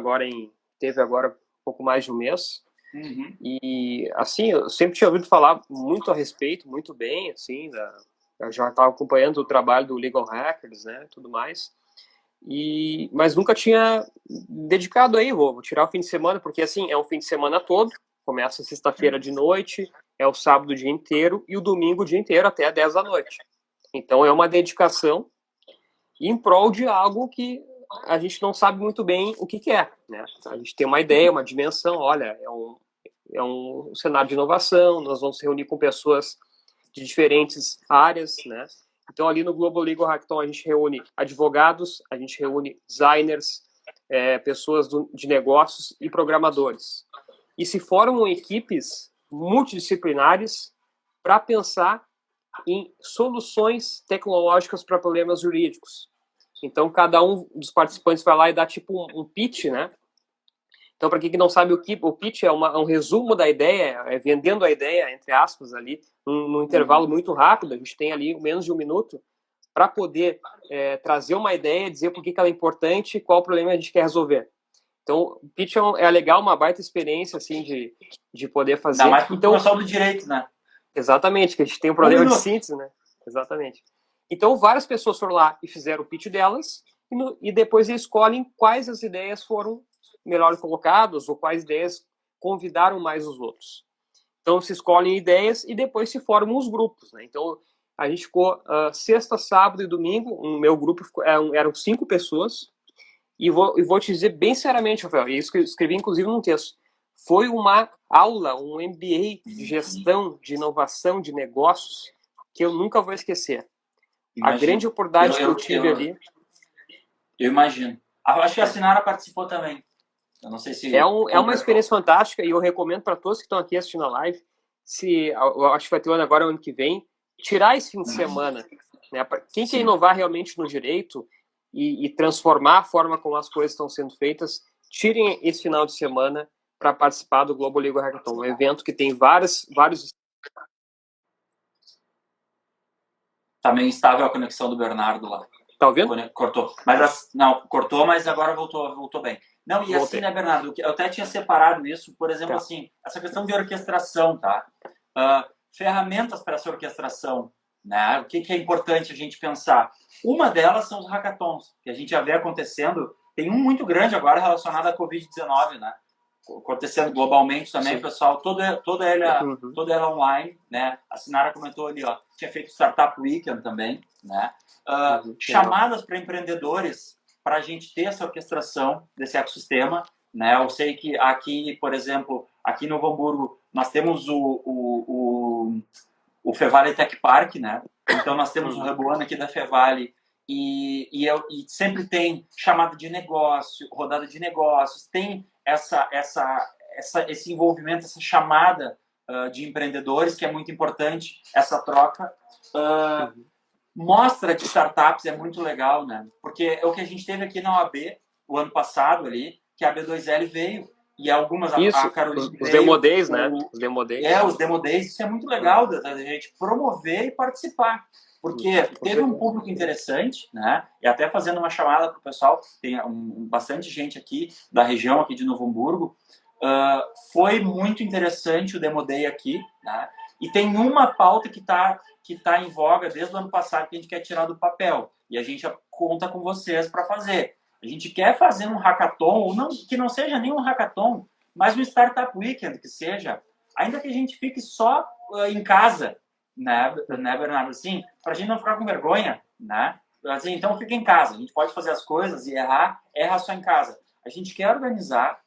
teve agora um pouco mais de um mês. E, assim, eu sempre tinha ouvido falar muito a respeito, muito bem, assim, eu já estava acompanhando o trabalho do Legal Hackers, né, tudo mais. Mas nunca tinha dedicado aí, vou tirar o fim de semana, porque assim, é um fim de semana todo, começa sexta-feira de noite, é o sábado o dia inteiro e o domingo o dia inteiro até 10 da noite. Então é uma dedicação em prol de algo que a gente não sabe muito bem o que é, né? A gente tem uma ideia, uma dimensão, olha, é um cenário de inovação, nós vamos se reunir com pessoas de diferentes áreas, né? Então, ali no Global Legal Hackathon, a gente reúne advogados, a gente reúne designers, pessoas de negócios e programadores. E se formam equipes multidisciplinares para pensar em soluções tecnológicas para problemas jurídicos. Então, cada um dos participantes vai lá e dá tipo um pitch, né? Então, para quem não sabe, o pitch é um resumo da ideia, vendendo a ideia, entre aspas, ali, num intervalo muito rápido. A gente tem ali menos de um minuto para poder trazer uma ideia, dizer por que ela é importante e qual o problema a gente quer resolver. Então, o pitch é legal, uma baita experiência, assim, de poder fazer. Ainda mais para o pessoal do direito, né? Exatamente, que a gente tem um problema de síntese, né? Exatamente. Então, várias pessoas foram lá e fizeram o pitch delas, e depois eles escolhem quais as ideias foram melhor colocadas ou quais ideias convidaram mais os outros. Então, se escolhem ideias e depois se formam os grupos, né? Então, a gente ficou sexta, sábado e domingo, o meu grupo eram 5 pessoas, e vou te dizer bem seriamente, Rafael, e isso que eu escrevi inclusive num texto, foi uma aula, um MBA de gestão, de inovação, de negócios, que eu nunca vou esquecer. Imagino. A grande oportunidade que eu tive ali... Eu imagino. Acho que a Sinara participou também. Eu não sei se... É uma experiência fantástica e eu recomendo para todos que estão aqui assistindo a live, eu acho que vai ter agora o ano que vem, tirar esse fim de semana. Né? Quem quer inovar realmente no direito e transformar a forma como as coisas estão sendo feitas, tirem esse final de semana para participar do Global Legal Hackathon, um evento que tem vários... Tá meio instável a conexão do Bernardo lá. Tá ouvindo? Cortou. Não, cortou, mas agora voltou bem. Não, e assim, né, Bernardo, eu até tinha separado isso, por exemplo, assim, essa questão de orquestração, tá? Ferramentas para essa orquestração, né? O que é importante a gente pensar? Uma delas são os hackathons, que a gente já vê acontecendo. Tem um muito grande agora relacionado à Covid-19, né? Acontecendo globalmente também, sim. Pessoal, toda ela online, né? A Sinara comentou ali, ó, tinha feito Startup Weekend também, né? Chamadas para empreendedores para a gente ter essa orquestração desse ecossistema, né? Eu sei que aqui, por exemplo, aqui no Novo Hamburgo, nós temos o Fevale Tech Park, né? Então nós temos o Hub One aqui da Fevale e sempre tem chamada de negócio, rodada de negócios, tem esse envolvimento, essa chamada de empreendedores, que é muito importante, essa troca. Mostra de startups é muito legal, né? Porque é o que a gente teve aqui na OAB o ano passado ali, que a B2L veio e algumas... Isso, a Caroline os Demo Days, né? Os Demo Days. Os Demo Days, isso é muito legal da gente promover e participar. Porque teve um público interessante, né? E até fazendo uma chamada para o pessoal, tem bastante gente aqui da região aqui de Novo Hamburgo. Foi muito interessante o Demo Day aqui, né? E tem uma pauta que tá em voga desde o ano passado que a gente quer tirar do papel. E a gente conta com vocês para fazer. A gente quer fazer um hackathon, ou não, que não seja nem um hackathon, mas um Startup Weekend que seja, ainda que a gente fique só em casa, né, Bernardo? Assim, para a gente não ficar com vergonha, né? Assim, então fica em casa. A gente pode fazer as coisas e erra só em casa. A gente quer organizar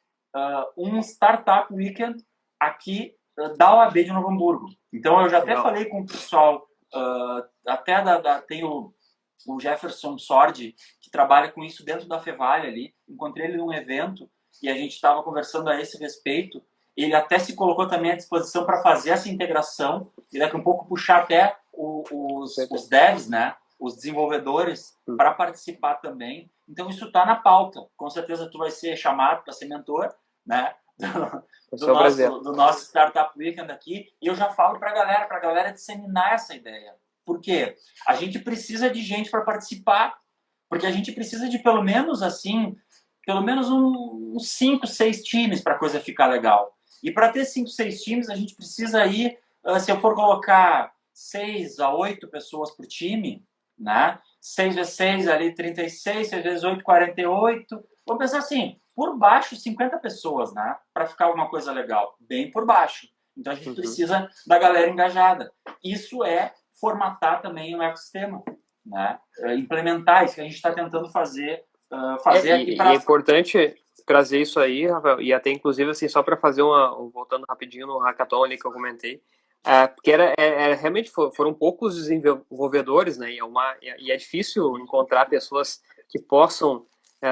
um Startup Weekend aqui da OAB de Novo Hamburgo. Então eu já até falei com o pessoal, até tem o Jefferson Sordi, que trabalha com isso dentro da Fevale ali. Encontrei ele num evento e a gente estava conversando a esse respeito. Ele até se colocou também à disposição para fazer essa integração e daqui a um pouco puxar até os devs, né? Os desenvolvedores, para participar também. Então isso está na pauta. Com certeza tu vai ser chamado para ser mentor, né? do nosso Startup Weekend aqui. E eu já falo para a galera disseminar essa ideia. Por quê? A gente precisa de gente para participar, porque a gente precisa de pelo menos uns 5, 6 times para a coisa ficar legal. E para ter 5, 6 times, a gente precisa ir, se eu for colocar 6 a 8 pessoas por time, né? 6 vezes 6 ali, 36, 6 vezes 8, 48. Vamos pensar assim, por baixo, 50 pessoas, né? Para ficar alguma coisa legal. Bem por baixo. Então a gente precisa da galera engajada. Isso é formatar também o ecossistema, né? Implementar isso que a gente está tentando fazer aqui para... É importante trazer isso aí, Rafael, e até inclusive assim, só para fazer voltando rapidinho no hackathon ali que eu comentei, porque realmente foram poucos desenvolvedores, né? E é difícil encontrar pessoas que possam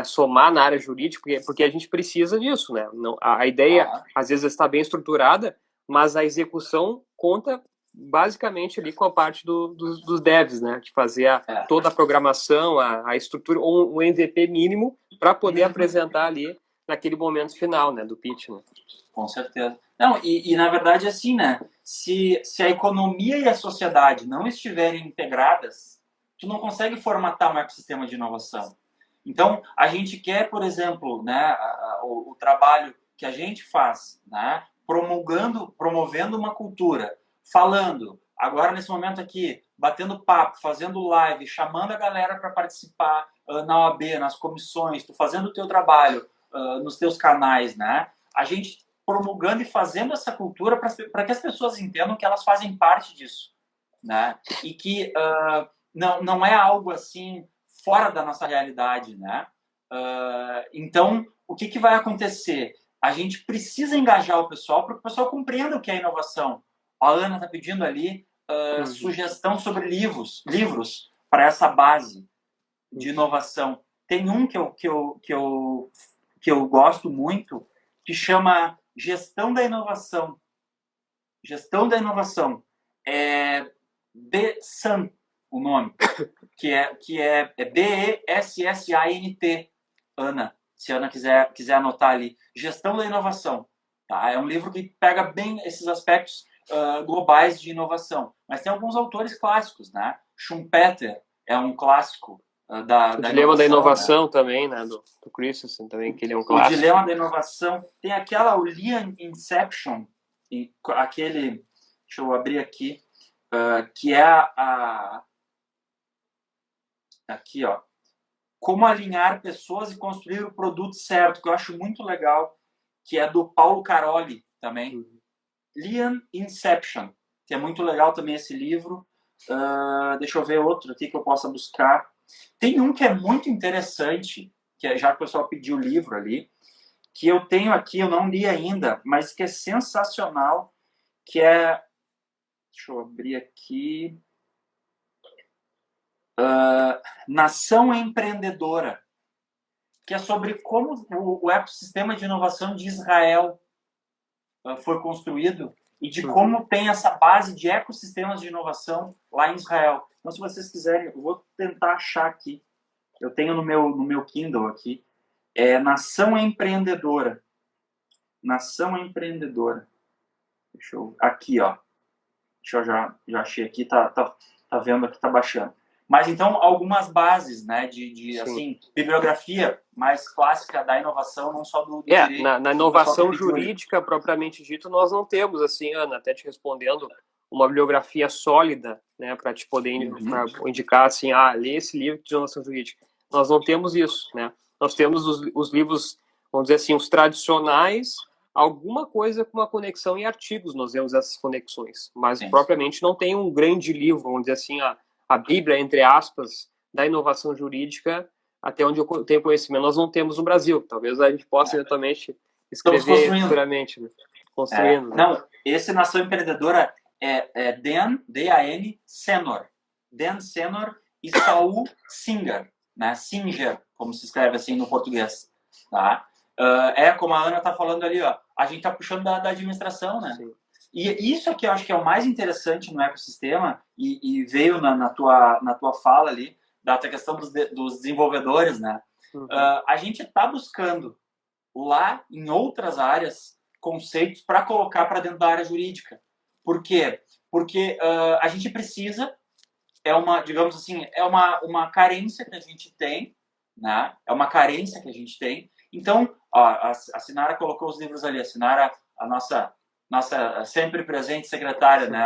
somar na área jurídica, porque a gente precisa disso, né? A ideia às vezes está bem estruturada, mas a execução conta basicamente ali com a parte dos devs, né? De fazer toda a programação, a estrutura, ou um MVP mínimo para poder apresentar ali naquele momento final, né? Do pitch, né? Com certeza. Não, e na verdade assim, né? Se a economia e a sociedade não estiverem integradas, tu não consegue formatar um ecossistema de inovação. Então, a gente quer, por exemplo, né, o trabalho que a gente faz, né? Promovendo uma cultura, falando, agora nesse momento aqui, batendo papo, fazendo live, chamando a galera para participar na OAB, nas comissões, tu fazendo o teu trabalho nos teus canais, né? A gente promulgando e fazendo essa cultura para que as pessoas entendam que elas fazem parte disso, né? E que não é algo assim fora da nossa realidade, né? Então, o que vai acontecer? A gente precisa engajar o pessoal para que o pessoal compreenda o que é inovação. A Ana está pedindo ali sugestão sobre livros para essa base de inovação. Tem um que eu gosto muito, que chama Gestão da Inovação. Gestão da Inovação. É BESSANT, o nome, que é BESSANT, Ana, se a Ana quiser anotar ali. Gestão da Inovação. Tá? É um livro que pega bem esses aspectos globais de inovação. Mas tem alguns autores clássicos, né? Schumpeter é um clássico da Dilema da Inovação, né? Também, né? Do Christensen também, que ele é um clássico. O Dilema da Inovação. Tem aquela, o Lean Inception, aquele, deixa eu abrir aqui, que é aqui, ó. Como alinhar pessoas e construir o produto certo, que eu acho muito legal, que é do Paulo Caroli também. Lean Inception, que é muito legal também esse livro. Deixa eu ver outro aqui que eu possa buscar. Tem um que é muito interessante, que já que o pessoal pediu o livro ali, que eu tenho aqui, eu não li ainda, mas que é sensacional, que é... Deixa eu abrir aqui... Nação Empreendedora, que é sobre como o ecossistema de inovação de Israel foi construído e de como tem essa base de ecossistemas de inovação lá em Israel. Então, se vocês quiserem, eu vou tentar achar aqui. Eu tenho no meu Kindle aqui. É Nação Empreendedora. Nação Empreendedora. Deixa eu... Aqui, ó. Deixa eu já achei aqui. Tá vendo aqui, tá baixando. Mas, então, algumas bases, né, de assim, bibliografia mais clássica da inovação, não só do direito. Na inovação jurídica, propriamente dito, nós não temos, assim, Ana, até te respondendo, uma bibliografia sólida, né, para te poder indicar, assim, lê esse livro de inovação jurídica. Nós não temos isso, né? Nós temos os livros, vamos dizer assim, os tradicionais, alguma coisa com uma conexão em artigos, nós vemos essas conexões, mas propriamente não tem um grande livro, vamos dizer assim, a Bíblia, entre aspas, da inovação jurídica, até onde eu tenho conhecimento, nós não temos no Brasil. Talvez a gente possa eventualmente escrever futuramente, né? Construindo. Não, esse Nação Empreendedora é Dan, D-A-N, Senor. Dan Senor e Saul Singer, né? Singer, como se escreve assim no português. Tá? Como a Ana está falando ali, ó, a gente está puxando da administração, né? Sim. E isso aqui eu acho que é o mais interessante no ecossistema, e veio na tua fala ali, da questão dos desenvolvedores, né? A gente está buscando lá, em outras áreas, conceitos para colocar para dentro da área jurídica. Por quê? Porque a gente precisa, digamos assim, é uma carência que a gente tem, né? É uma carência que a gente tem. Então, ó, a Sinara colocou os livros ali, a Sinara, a nossa sempre presente secretária, né,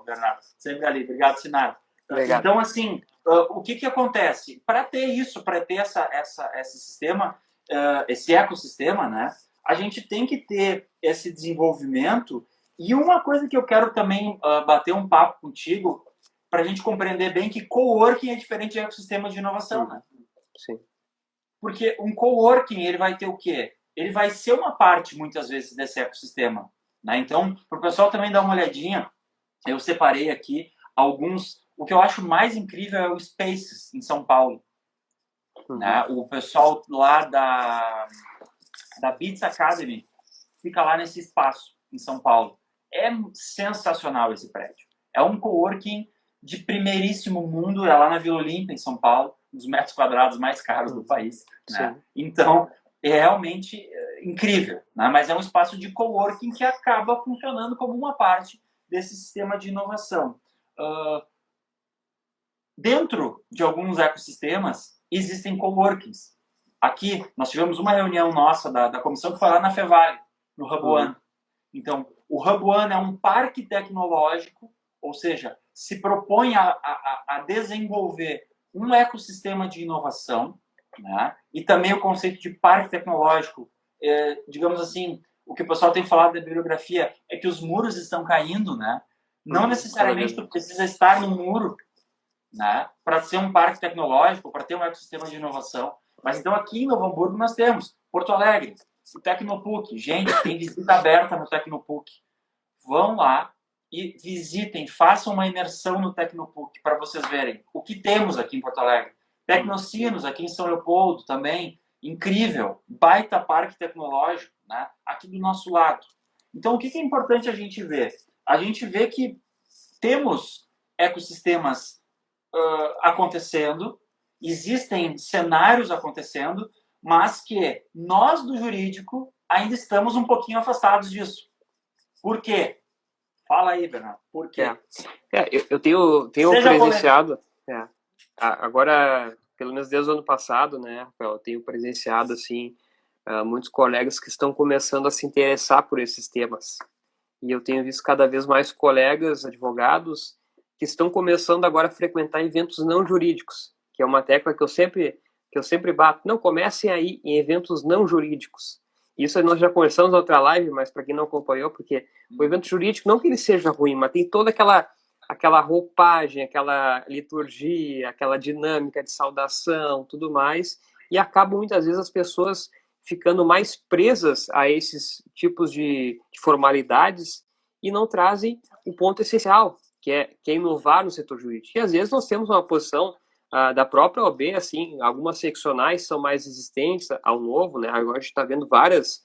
Bernardo? Sempre ali. Obrigado, Sinara. Obrigado. Então, assim, o que acontece? Para ter isso, para ter esse sistema, esse ecossistema, né, a gente tem que ter esse desenvolvimento. E uma coisa que eu quero também bater um papo contigo, para a gente compreender bem que coworking é diferente de ecossistema de inovação, né? Sim. Porque um coworking, ele vai ter o quê? Ele vai ser uma parte, muitas vezes, desse ecossistema. Né? Então, para o pessoal também dar uma olhadinha, eu separei aqui alguns. O que eu acho mais incrível é o Spaces, em São Paulo. Né? O pessoal lá da Beats Academy fica lá nesse espaço, em São Paulo. É sensacional esse prédio. É um coworking de primeiríssimo mundo, é lá na Vila Olímpia, em São Paulo, um dos metros quadrados mais caros do país. Né? Então, é realmente incrível, né? Mas é um espaço de coworking que acaba funcionando como uma parte desse sistema de inovação. Dentro de alguns ecossistemas, existem coworkings. Aqui, nós tivemos uma reunião nossa da comissão que foi lá na Fevale, no Hub One. Então, o Hub One é um parque tecnológico, ou seja, se propõe a desenvolver um ecossistema de inovação, né? E também o conceito de parque tecnológico. Digamos assim, o que o pessoal tem falado da bibliografia é que os muros estão caindo, né? Não necessariamente tu precisa estar no muro, né, para ser um parque tecnológico, para ter um ecossistema de inovação. Mas então aqui em Novo Hamburgo nós temos Porto Alegre, o Tecnopuc. Gente, tem visita aberta no Tecnopuc. Vão lá e visitem, façam uma imersão no Tecnopuc para vocês verem o que temos aqui em Porto Alegre. Tecnocinos, aqui em São Leopoldo também, incrível, baita parque tecnológico, né, aqui do nosso lado. Então o que é importante a gente ver? A gente vê que temos ecossistemas acontecendo, existem cenários acontecendo, mas que nós do jurídico ainda estamos um pouquinho afastados disso. Por quê? Fala aí, Bernardo. Por quê? Eu tenho presenciado, agora, pelo menos desde o ano passado, né, eu tenho presenciado, assim, muitos colegas que estão começando a se interessar por esses temas. E eu tenho visto cada vez mais colegas, advogados, que estão começando agora a frequentar eventos não jurídicos, que é uma tecla que eu sempre bato. Não, comecem aí em eventos não jurídicos. Isso nós já conversamos na outra live, mas para quem não acompanhou, porque o evento jurídico, não que ele seja ruim, mas tem toda aquela roupagem, aquela liturgia, aquela dinâmica de saudação, tudo mais, e acabam muitas vezes as pessoas ficando mais presas a esses tipos de formalidades e não trazem o ponto essencial, que é inovar no setor jurídico. E às vezes nós temos uma posição da própria OAB, assim, algumas seccionais são mais resistentes ao novo, né? Agora a gente está vendo várias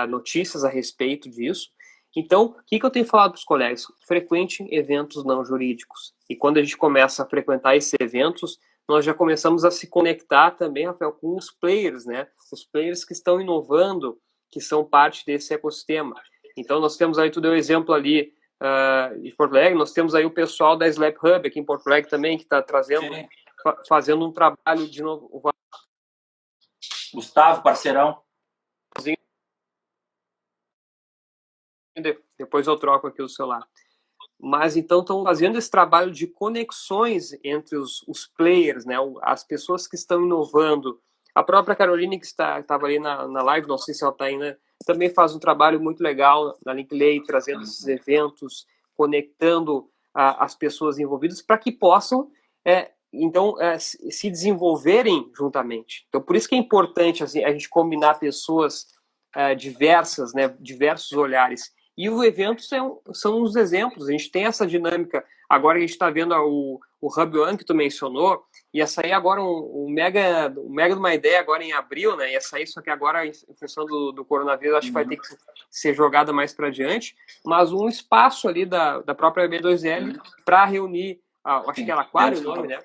notícias a respeito disso. Então, o que eu tenho falado para os colegas? Frequentem eventos não jurídicos. E quando a gente começa a frequentar esses eventos, nós já começamos a se conectar também, Rafael, com os players, né? Os players que estão inovando, que são parte desse ecossistema. Então, nós temos aí, tu deu exemplo ali de Porto Alegre, nós temos aí o pessoal da Slap Hub aqui em Porto Alegre também, que está fazendo um trabalho de novo. Gustavo, parceirão. Depois eu troco aqui o celular. Mas então estão fazendo esse trabalho de conexões entre os players, né? As pessoas que estão inovando. A própria Caroline, que estava ali na live, não sei se ela está ainda, também faz um trabalho muito legal na Linkley, trazendo esses eventos, conectando as pessoas envolvidas para que possam, se desenvolverem juntamente. Então, por isso que é importante assim, a gente combinar pessoas diversas, né? Diversos olhares. E os eventos são uns exemplos. A gente tem essa dinâmica. Agora a gente está vendo o Hub One que tu mencionou, ia sair agora um mega de uma ideia agora em abril, né? Ia sair, só que agora, em função do coronavírus, acho que vai ter que ser jogada mais para adiante. Mas um espaço ali da própria B2L para reunir, acho que era Aquário o nome, né?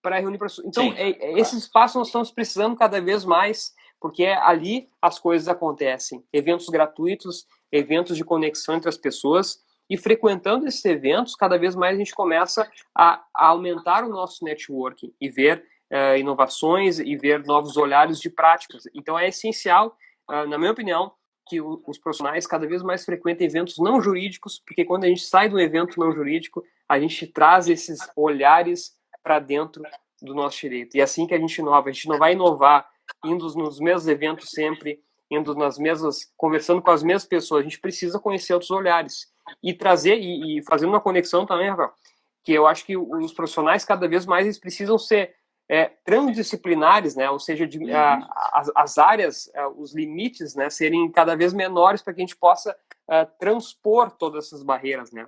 Para reunir pessoas. Então, esse espaço nós estamos precisando cada vez mais, porque ali as coisas acontecem. Eventos gratuitos, eventos de conexão entre as pessoas, e frequentando esses eventos, cada vez mais a gente começa a aumentar o nosso networking e ver inovações e ver novos olhares de práticas. Então é essencial, na minha opinião, que os profissionais cada vez mais frequentem eventos não jurídicos, porque quando a gente sai do evento não jurídico, a gente traz esses olhares para dentro do nosso direito. E é assim que a gente inova. A gente não vai inovar indo nos mesmos eventos sempre, indo nas mesmas, conversando com as mesmas pessoas. A gente precisa conhecer outros olhares e trazer e fazendo uma conexão também, Rafael, que eu acho que os profissionais cada vez mais eles precisam ser transdisciplinares, né? Ou seja, as áreas, os limites, né, serem cada vez menores para que a gente possa transpor todas essas barreiras, né?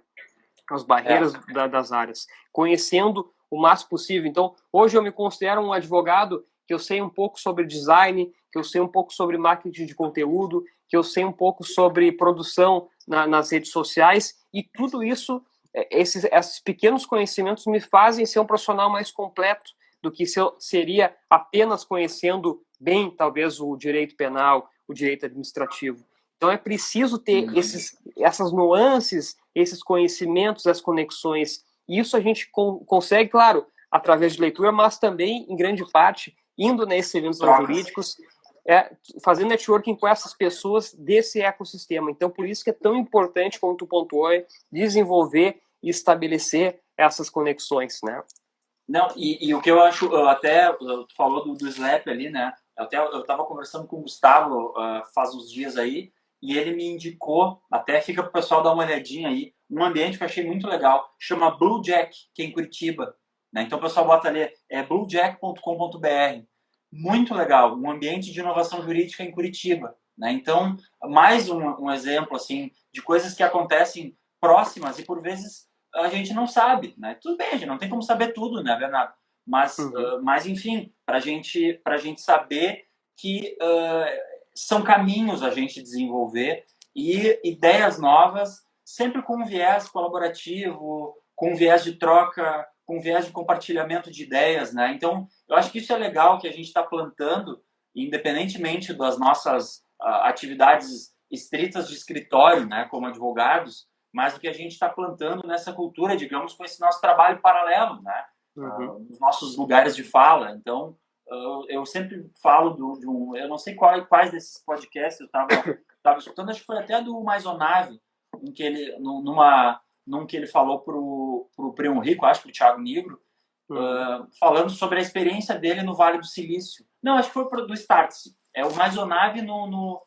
As barreiras das áreas, conhecendo o máximo possível. Então, hoje eu me considero um advogado que eu sei um pouco sobre design, que eu sei um pouco sobre marketing de conteúdo, que eu sei um pouco sobre produção nas redes sociais, e tudo isso, esses pequenos conhecimentos me fazem ser um profissional mais completo do que se eu seria apenas conhecendo bem, talvez, o direito penal, o direito administrativo. Então é preciso ter essas nuances, esses conhecimentos, as conexões, e isso a gente consegue, claro, através de leitura, mas também, em grande parte, indo nesses eventos jurídicos, fazendo networking com essas pessoas desse ecossistema. Então, por isso que é tão importante, como tu pontuou, desenvolver e estabelecer essas conexões, né? Não, e o que eu acho, tu falou do Slap ali, né? Eu estava conversando com o Gustavo faz uns dias aí, e ele me indicou, até fica para o pessoal dar uma olhadinha aí, um ambiente que eu achei muito legal, chama Blue Jack, que é em Curitiba. Né? Então o pessoal bota ali, bluejack.com.br. Muito legal, um ambiente de inovação jurídica em Curitiba. Né? Então, mais um exemplo assim de coisas que acontecem próximas e por vezes a gente não sabe. Né? Tudo bem, a gente não tem como saber tudo, né, Bernardo? Mas enfim, para a gente saber que são caminhos a gente desenvolver e ideias novas, sempre com um viés colaborativo, com um viés de troca, com um viés de compartilhamento de ideias, né? Então, eu acho que isso é legal que a gente está plantando, independentemente das nossas atividades estritas de escritório, né, como advogados, mas do que a gente está plantando nessa cultura, digamos, com esse nosso trabalho paralelo, né? Nos nossos lugares de fala. Então, eu sempre falo de um... Eu não sei quais desses podcasts eu estava escutando, acho que foi até do Maisonave, em que ele, num que ele falou pro Primo Rico, acho que pro Thiago Nigro, falando sobre a experiência dele no Vale do Silício. Não, acho que foi do Startse. É o Maisonave no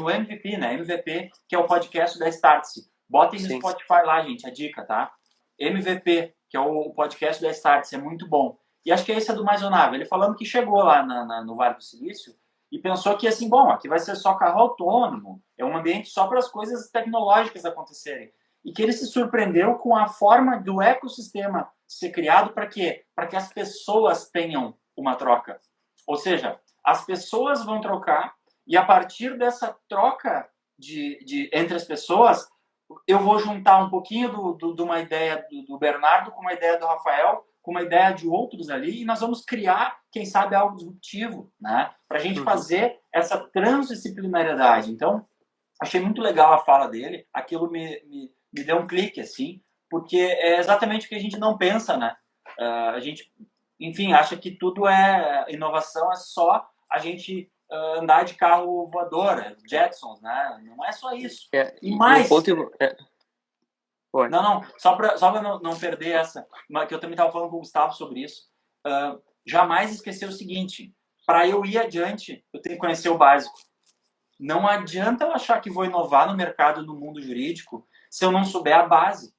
MVP, né? MVP, que é o podcast da Startse. Botem no Spotify lá, gente, a dica, tá? MVP, que é o podcast da Startse, é muito bom. E acho que esse é do Maisonave. Ele falando que chegou lá no Vale do Silício e pensou que, assim, bom, aqui vai ser só carro autônomo, é um ambiente só para as coisas tecnológicas acontecerem. E que ele se surpreendeu com a forma do ecossistema ser criado para quê? Para que as pessoas tenham uma troca. Ou seja, as pessoas vão trocar e a partir dessa troca entre as pessoas, eu vou juntar um pouquinho de uma ideia do Bernardo com uma ideia do Rafael, com uma ideia de outros ali, e nós vamos criar, quem sabe, algo disruptivo, né? Para a gente fazer essa transdisciplinariedade. Então, achei muito legal a fala dele, aquilo me deu um clique, assim, porque é exatamente o que a gente não pensa, né? A gente, enfim, acha que tudo inovação, é só a gente andar de carro voador, Jetsons, né? Não é só isso. E mais... Não, só para não perder essa, que eu também estava falando com o Gustavo sobre isso, jamais esquecer o seguinte, para eu ir adiante, eu tenho que conhecer o básico. Não adianta eu achar que vou inovar no mercado, no mundo jurídico, se eu não souber a base.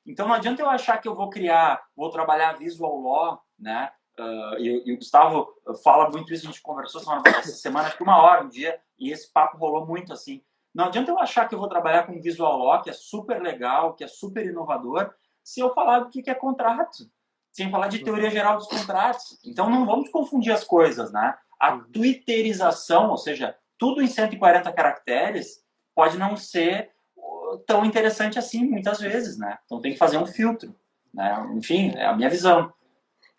Então não adianta eu achar que eu vou trabalhar visual law, né? E o Gustavo fala muito isso, a gente conversou essa semana, acho que 1 hora, um dia, e esse papo rolou muito assim. Não adianta eu achar que eu vou trabalhar com visual law, que é super legal, que é super inovador, se eu falar do que é contrato, sem falar de teoria geral dos contratos. Então não vamos confundir as coisas, né? A twitterização, ou seja, tudo em 140 caracteres, pode não ser tão interessante assim, muitas vezes, né? Então tem que fazer um filtro, né? Enfim, é a minha visão.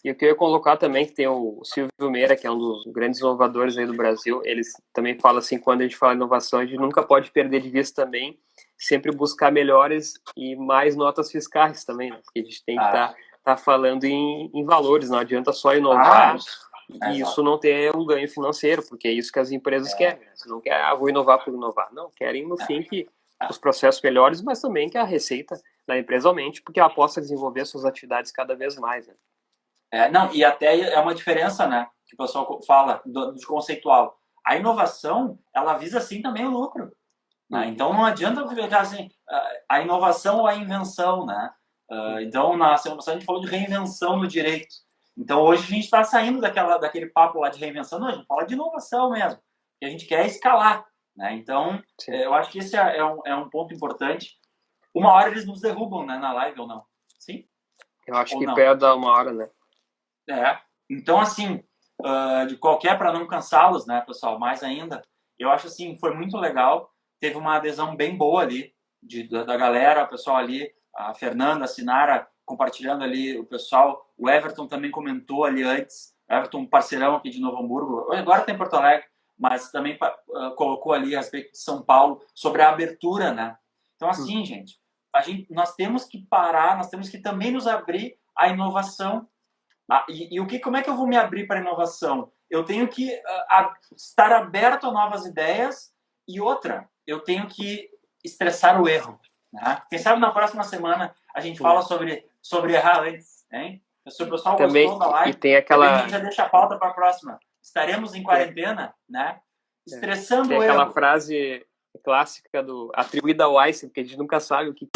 E eu queria colocar também que tem o Silvio Meira, que é um dos grandes inovadores aí do Brasil, ele também fala assim, quando a gente fala em inovação, a gente nunca pode perder de vista também, sempre buscar melhores e mais notas fiscais também, né? Porque a gente tem que estar falando em valores, não adianta só inovar e isso não ter um ganho financeiro, porque é isso que as empresas querem. Você não quer, vou inovar por inovar. Não, querem no fim que os processos melhores, mas também que a receita da empresa aumente, porque ela possa desenvolver suas atividades cada vez mais, né? Não, e até é uma diferença, né, que o pessoal fala de conceitual. A inovação, ela visa sim também o lucro. Né? Então não adianta ficar assim, a inovação ou a invenção, né? Então na semana passada a gente falou de reinvenção no direito. Então hoje a gente está saindo daquele papo lá de reinvenção, não, a gente fala de inovação mesmo. Que a gente quer escalar, né? Então eu acho que esse é um ponto importante. 1 hora eles nos derrubam, né, na live ou não? Sim? Eu acho que perto da 1 hora, né? Então, assim, de qualquer, para não cansá-los, né, pessoal, mais ainda, eu acho assim, foi muito legal, teve uma adesão bem boa ali, da galera, o pessoal ali, a Fernanda, a Sinara, compartilhando ali, o pessoal, o Everton também comentou ali antes, Everton, parceirão aqui de Novo Hamburgo, agora está em Porto Alegre, mas também colocou ali a respeito de São Paulo, sobre a abertura, né? Então, assim, gente, nós temos que parar, nós temos que também nos abrir à inovação. Como é que eu vou me abrir para a inovação? Eu tenho que estar aberto a novas ideias e outra, eu tenho que estressar o erro. Né? Quem sabe na próxima semana a gente fala sobre errar antes, hein? Se o pessoal Também, gostou da live, e tem aquela... a gente já deixa a pauta para a próxima. Estaremos em quarentena, né? Estressando tem o aquela erro. frase clássica atribuída ao Einstein, porque a gente nunca sabe o que